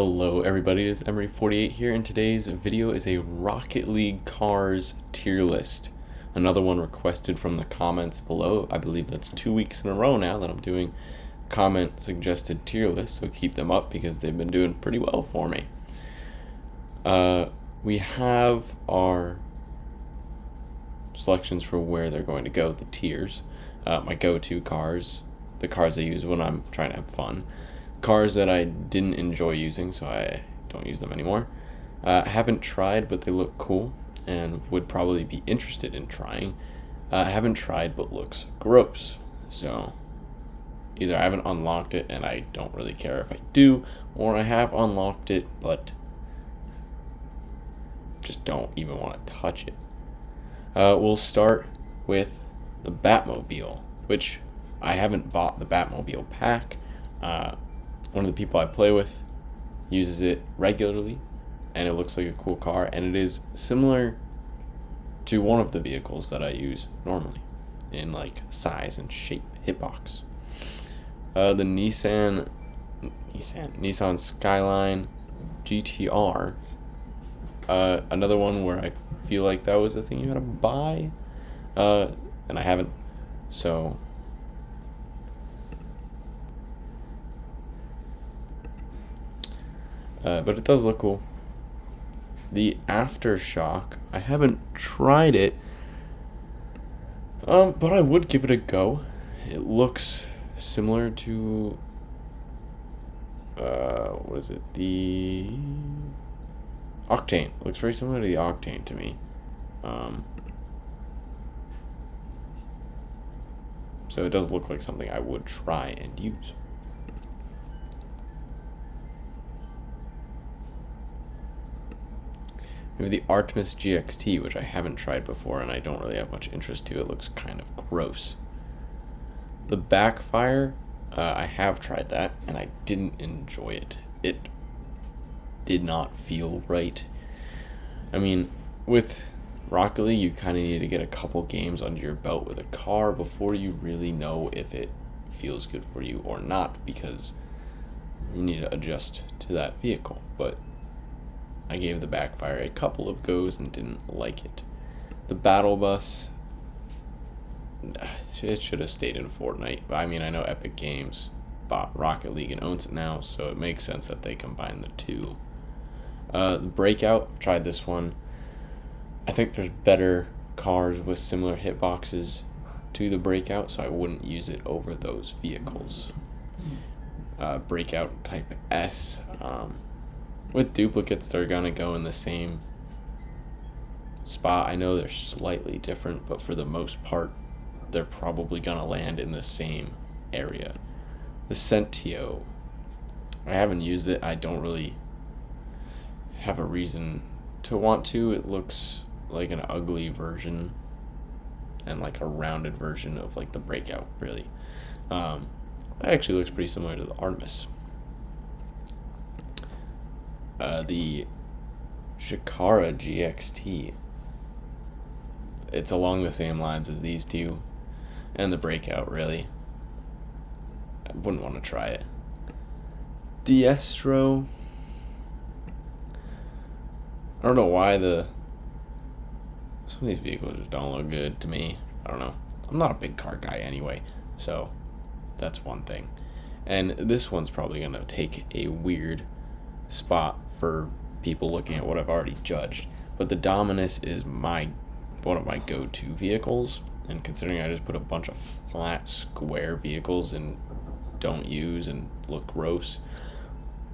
Hello everybody, it's Emery48 here, and today's video is a Rocket League cars tier list. Another one requested from the comments below. I believe that's 2 weeks in a row now that I'm doing comment suggested tier lists, so keep them up because they've been doing pretty well for me. We have our selections for where they're going to go, the tiers. My go-to cars, the cars I use when I'm trying to have fun. Cars that I didn't enjoy using, so I don't use them anymore. Haven't tried, but they look cool and would probably be interested in trying. Haven't tried, but looks gross. So either I haven't unlocked it and I don't really care if I do, or I have unlocked it but just don't even want to touch it. We'll start with the Batmobile, which I haven't bought the Batmobile pack. One of the people I play with uses it regularly, and it looks like a cool car, and it is similar to one of the vehicles that I use normally in like size and shape, hitbox. The Nissan Skyline GTR, another one where I feel like that was the thing you had to buy, and I haven't, so but it does look cool. The Aftershock, I haven't tried it, but I would give it a go. It looks similar to, what is it? The Octane. It looks very similar to the Octane to me. So it does look like something I would try and use. We have the Artemis Gxt, which I haven't tried before and I don't really have much interest to. It looks kind of gross. The Backfire, I have tried that and I didn't enjoy it. It did not feel right. I mean, with Rocket League, you kind of need to get a couple games under your belt with a car before you really know if it feels good for you or not, because you need to adjust to that vehicle. But I gave the Backfire a couple of goes and didn't like it. The Battle Bus, it should have stayed in Fortnite. I mean, I know Epic Games bought Rocket League and owns it now, so it makes sense that they combine the two. The Breakout, I've tried this one. I think there's better cars with similar hitboxes to the Breakout, so I wouldn't use it over those vehicles. Breakout Type S, with duplicates, they're gonna go in the same spot. I know they're slightly different, but for the most part, they're probably gonna land in the same area. The Sentio, I haven't used it. I don't really have a reason to want to. It looks like an ugly version and like a rounded version of like the Breakout, really. It actually looks pretty similar to the Artemis. The Shikara GXT, it's along the same lines as these two and the Breakout, really. I wouldn't want to try it. The Estro, I don't know why some of these vehicles just don't look good to me. I don't know. I'm not a big car guy anyway, so that's one thing. And this one's probably going to take a weird spot for people looking at what I've already judged, but the Dominus is one of my go-to vehicles, and considering I just put a bunch of flat square vehicles and don't use and look gross,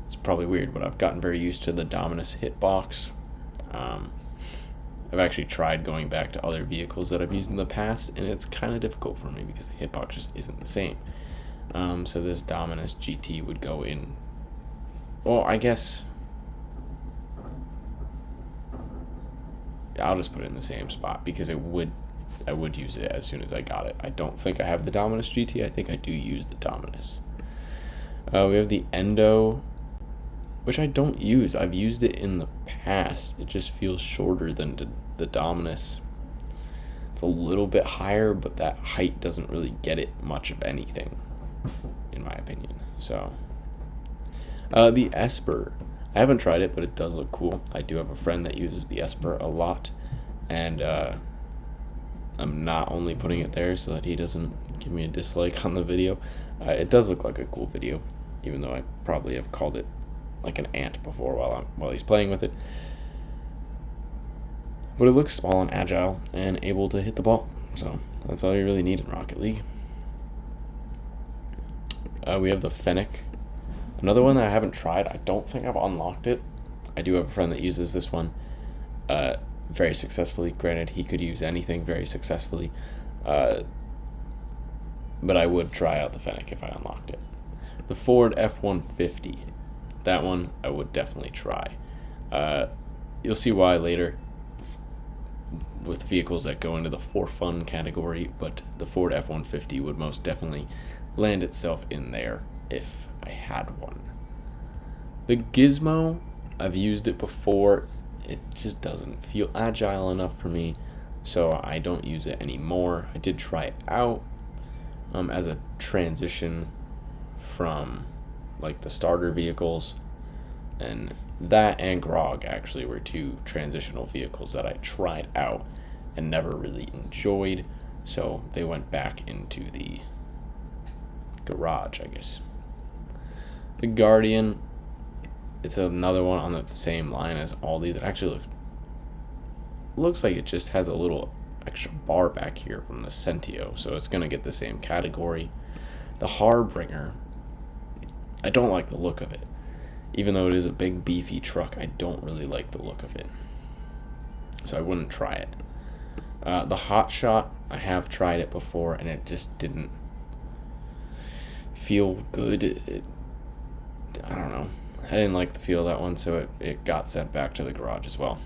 it's probably weird, but I've gotten very used to the Dominus hitbox. I've actually tried going back to other vehicles that I've used in the past, and it's kind of difficult for me because the hitbox just isn't the same. So this Dominus GT would go in, well, I guess I'll just put it in the same spot because I would use it as soon as I got it. I don't think I have the Dominus GT. I think I do use the Dominus. We have the Endo, which I don't use. I've used it in the past. It just feels shorter than the Dominus. It's a little bit higher, but that height doesn't really get it much of anything, in my opinion. So, the Esper, I haven't tried it, but it does look cool. I do have a friend that uses the Esper a lot, and I'm not only putting it there so that he doesn't give me a dislike on the video. It does look like a cool video, even though I probably have called it like an ant before while he's playing with it. But it looks small and agile and able to hit the ball, so that's all you really need in Rocket League. We have the Fennec. Another one that I haven't tried. I don't think I've unlocked it. I do have a friend that uses this one very successfully. Granted, he could use anything very successfully. But I would try out the Fennec if I unlocked it. The Ford F-150. That one I would definitely try. You'll see why later with vehicles that go into the for fun category, but the Ford F-150 would most definitely land itself in there if I had one. The Gizmo, I've used it before. It just doesn't feel agile enough for me, so I don't use it anymore. I did try it out as a transition from like the starter vehicles, and that and Grog actually were two transitional vehicles that I tried out and never really enjoyed, so they went back into the garage, I guess. The Guardian, it's another one on the same line as all these. It actually looks like it just has a little extra bar back here from the Sentio, so it's going to get the same category. The Harbinger, I don't like the look of it. Even though it is a big beefy truck, I don't really like the look of it, so I wouldn't try it. The Hotshot, I have tried it before and it just didn't feel good. I don't know. I didn't like the feel of that one, so it got sent back to the garage as well.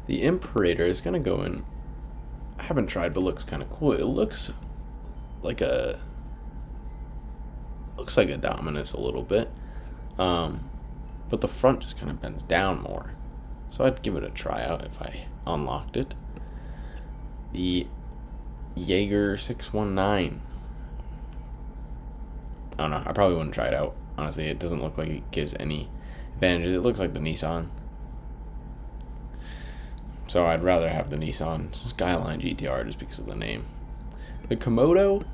The Imperator is going to go in. I haven't tried, but looks kind of cool. It looks like a Dominus a little bit, but the front just kind of bends down more. So I'd give it a try out if I unlocked it. The Jaeger 619. I don't know. I probably wouldn't try it out. Honestly, it doesn't look like it gives any advantages. It looks like the Nissan. So I'd rather have the Nissan Skyline GTR just because of the name. The Komodo.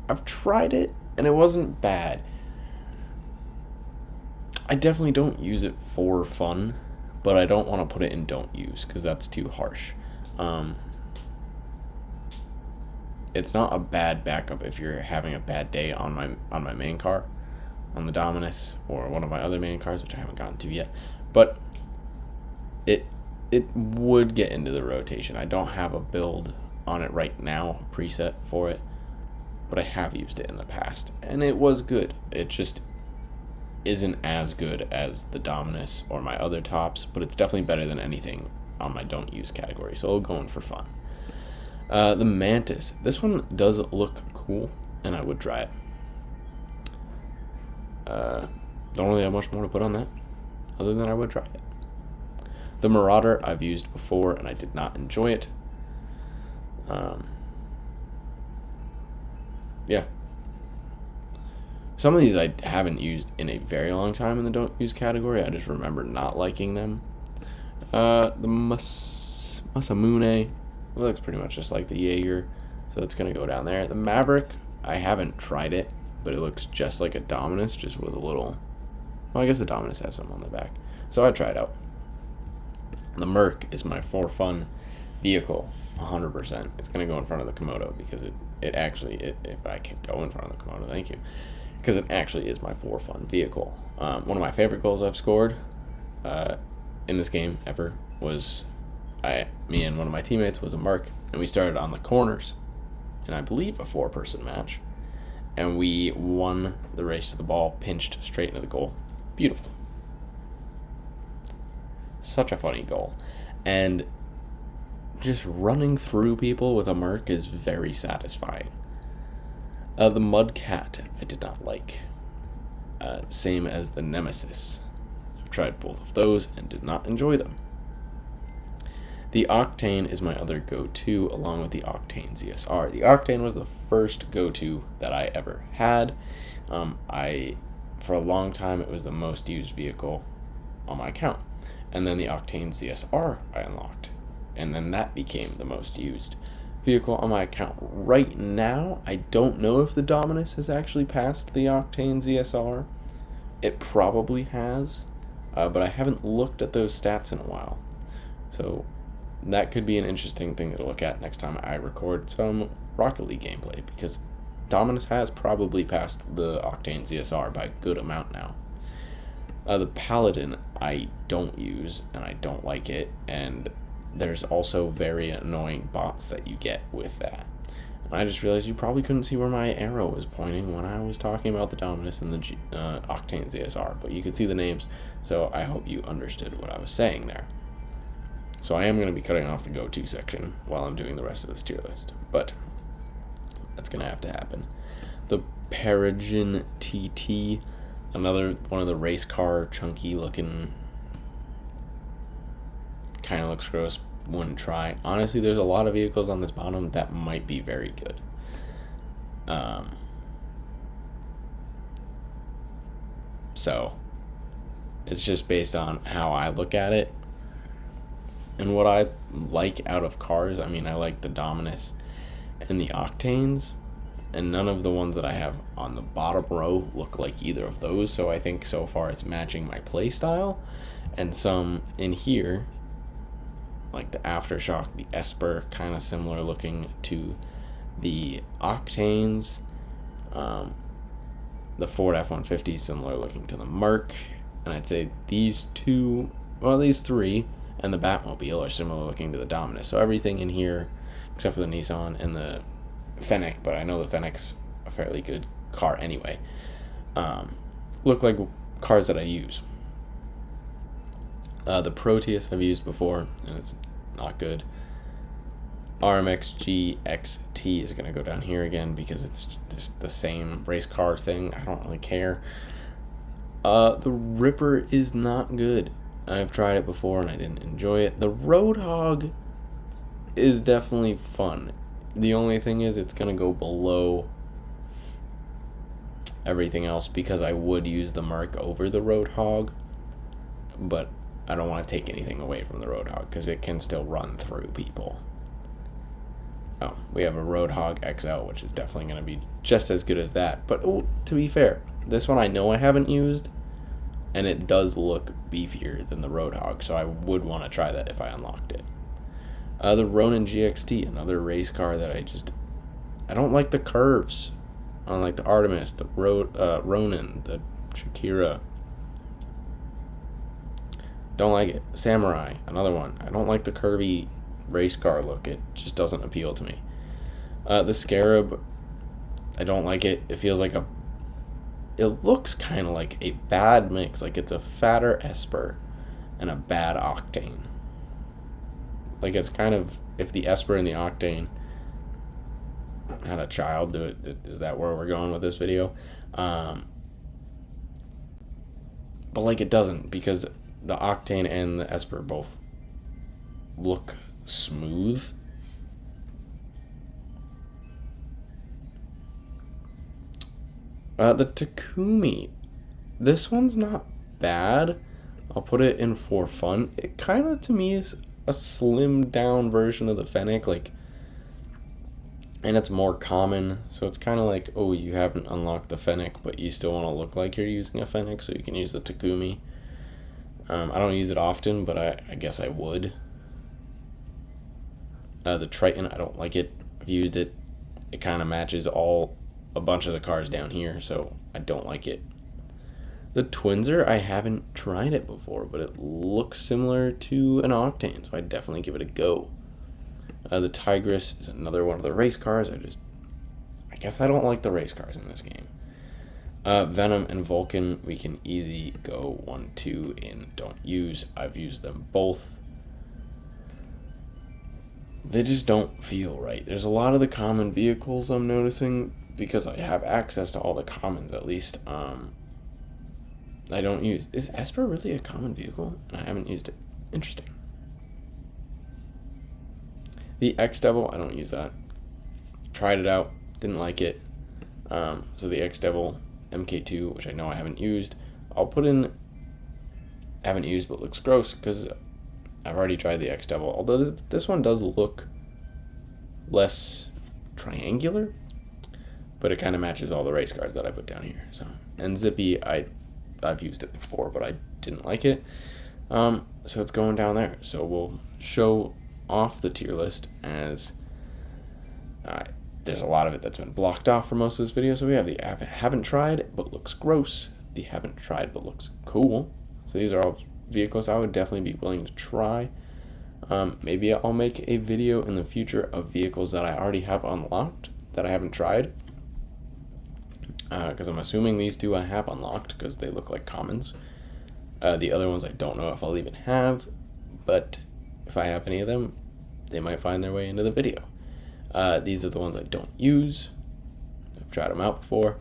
I've tried it and it wasn't bad. I definitely don't use it for fun, but I don't want to put it in don't use because that's too harsh. It's not a bad backup if you're having a bad day on my main car, on the Dominus, or one of my other main cars, which I haven't gotten to yet. But it would get into the rotation. I don't have a build on it right now, a preset for it, but I have used it in the past, and it was good. It just isn't as good as the Dominus or my other tops, but it's definitely better than anything on my don't use category, so I'll go in for fun. The Mantis. This one does look cool, and I would try it. Don't really have much more to put on that, other than I would try it. The Marauder I've used before, and I did not enjoy it. Yeah. Some of these I haven't used in a very long time in the don't use category. I just remember not liking them. The Masamune looks pretty much just like the Jaeger, so it's going to go down there. The Maverick, I haven't tried it, but it looks just like a Dominus, just with a little... Well, I guess the Dominus has some on the back, so I'd try it out. The Merc is my for fun vehicle, 100%. It's going to go in front of the Komodo because it actually, if I can go in front of the Komodo, thank you, because it actually is my for fun vehicle. One of my favorite goals I've scored in this game ever was... me and one of my teammates was a Merc, and we started on the corners in, I believe, a 4-person match, and we won the race to the ball, pinched straight into the goal. Beautiful. Such a funny goal. And just running through people with a Merc is very satisfying. The Mudcat I did not like. Same as the Nemesis. I've tried both of those and did not enjoy them. The Octane is my other go-to, along with the Octane ZSR. The Octane was the first go-to that I ever had. For a long time, it was the most used vehicle on my account. And then the Octane ZSR I unlocked. And then that became the most used vehicle on my account. Right now, I don't know if the Dominus has actually passed the Octane ZSR. It probably has, but I haven't looked at those stats in a while. So that could be an interesting thing to look at next time I record some Rocket League gameplay, because Dominus has probably passed the Octane ZSR by a good amount now. The Paladin I don't use, and I don't like it, and there's also very annoying bots that you get with that. And I just realized you probably couldn't see where my arrow was pointing when I was talking about the Dominus and the Octane ZSR, but you could see the names, so I hope you understood what I was saying there. So I am going to be cutting off the go-to section while I'm doing the rest of this tier list, but that's going to have to happen. The Perigen Tt, another one of the race car, chunky looking, kind of looks gross, wouldn't try. Honestly, there's a lot of vehicles on this bottom that might be very good. So it's just based on how I look at it and what I like out of cars. I mean, I like the Dominus and the Octanes, and none of the ones that I have on the bottom row look like either of those, so I think so far it's matching my play style. And some in here, like the Aftershock, the Esper, kind of similar looking to the Octanes. The Ford F-150, similar looking to the Merc. And I'd say these three, and the Batmobile are similar looking to the Dominus. So everything in here, except for the Nissan and the Fennec, but I know the Fennec's a fairly good car anyway, look like cars that I use. The Proteus I've used before, and it's not good. Artemis Gxt is going to go down here again because it's just the same race car thing. I don't really care. The Ripper is not good. I've tried it before and I didn't enjoy it. The Roadhog is definitely fun. The only thing is it's going to go below everything else because I would use the Merc over the Roadhog, but I don't want to take anything away from the Roadhog because it can still run through people. Oh, we have a Roadhog XL, which is definitely going to be just as good as that. But to be fair, this one I know I haven't used, and it does look beefier than the Roadhog, so I would want to try that if I unlocked it. The Ronin Gxt, another race car that I don't like the curves. Unlike the Artemis, the Ronin, the Shakira. Don't like it. Samurai, another one. I don't like the curvy race car look. It just doesn't appeal to me. The Scarab, I don't like it. It feels like it looks kind of like a bad mix. Like it's a fatter Esper and a bad Octane. Like it's kind of, if the Esper and the Octane had a child, is that where we're going with this video? But like it doesn't, because the Octane and the Esper both look smooth. The Takumi, this one's not bad. I'll put it in for fun. It kind of, to me, is a slimmed down version of the Fennec, and it's more common, so it's kind of like, oh, you haven't unlocked the Fennec, but you still want to look like you're using a Fennec, so you can use the Takumi. I don't use it often, but I guess I would. The Triton, I don't like it. I've used it. It kind of matches a bunch of the cars down here, so I don't like it. The Twinser, I haven't tried it before, but it looks similar to an Octane, so I'd definitely give it a go. The Tigris is another one of the race cars. I guess I don't like the race cars in this game. Venom and Vulcan, we can easy go 1, 2 in don't use. I've used them both. They just don't feel right. There's a lot of the common vehicles I'm noticing, because I have access to all the commons at least. I don't use. Is Esper really a common vehicle? And I haven't used it. Interesting. The X Devil, I don't use that. Tried it out, didn't like it. So the X Devil MK2, which I know I haven't used, I'll put in haven't used but looks gross because I've already tried the X Devil. Although this one does look less triangular, but it kind of matches all the race cards that I put down here. So, and Zippy, I've used it before, but I didn't like it. So it's going down there. So we'll show off the tier list as there's a lot of it that's been blocked off for most of this video. So we have the haven't tried but looks gross, the haven't tried but looks cool. So these are all vehicles I would definitely be willing to try. Maybe I'll make a video in the future of vehicles that I already have unlocked that I haven't tried. Because I'm assuming these two I have unlocked because they look like commons. The other ones I don't know if I'll even have, but if I have any of them, they might find their way into the video. These are the ones I don't use. I've tried them out before.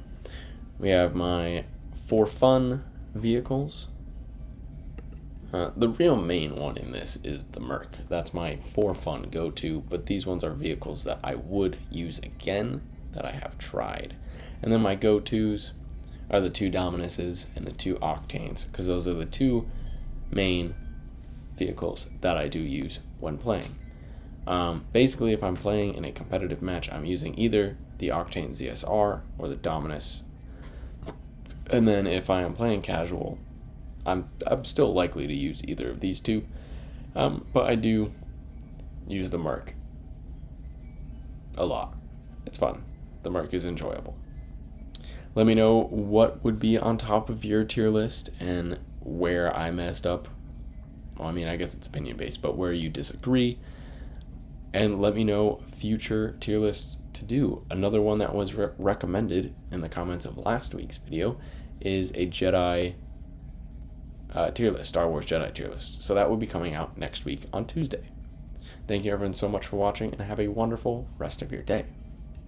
We have my for fun vehicles. The real main one in this is the Merc. That's my for fun go-to, but these ones are vehicles that I would use again that I have tried. And then my go-tos are the 2 Dominuses and the 2 Octanes, because those are the 2 main vehicles that I do use when playing. Basically, if I'm playing in a competitive match, I'm using either the Octane ZSR or the Dominus. And then if I am playing casual, I'm still likely to use either of these two, but I do use the Merc a lot. It's fun. The Merc is enjoyable. Let me know what would be on top of your tier list and where I messed up. Well, I mean, I guess it's opinion based, but where you disagree. And let me know future tier lists to do. Another one that was recommended in the comments of last week's video is a Jedi tier list, Star Wars Jedi tier list. So that will be coming out next week on Tuesday. Thank you everyone so much for watching, and have a wonderful rest of your day.